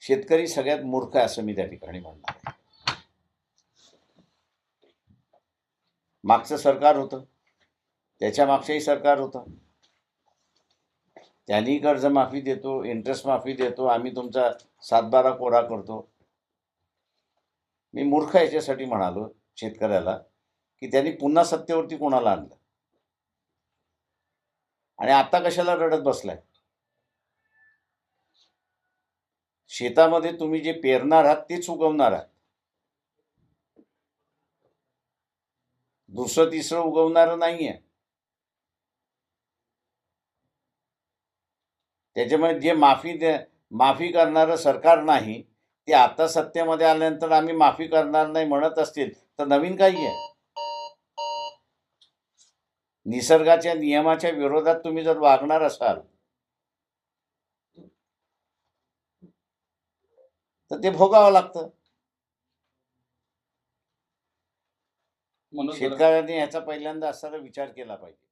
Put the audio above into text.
शेतकरी सगळ्यात मूर्ख आहे असं मी त्या ठिकाणी म्हणणार आहे. मागचं सरकार होतं, त्याच्या मागचंही सरकार होतं, त्यांनी कर्जमाफी देतो, इंटरेस्ट माफी देतो, आम्ही तुमचा 7-12 कोरा करतो. मी मूर्ख याच्यासाठी म्हणालो शेतकऱ्याला की त्यांनी पुन्हा सत्तेवरती कोणाला आणलं आणि आता कशाला रडत बसलाय. शेतामध्ये तुम्ही जे पेरणार आहात तेच उगवणार आहात, दुसरं तिसरं उगवणारं नाहीये. त्याच्यामुळे जे माफी करणारं सरकार नाही ते आता सत्तेमध्ये आल्यानंतर आम्ही माफी करणार नाही म्हणत असतील तर नवीन काही आहे. निसर्गाच्या नियमाच्या विरोधात तुम्ही जर वागणार असाल तर ते भोगावं लागतं. शेतकऱ्यांनी ह्याचा पहिल्यांदा असा विचार केला पाहिजे.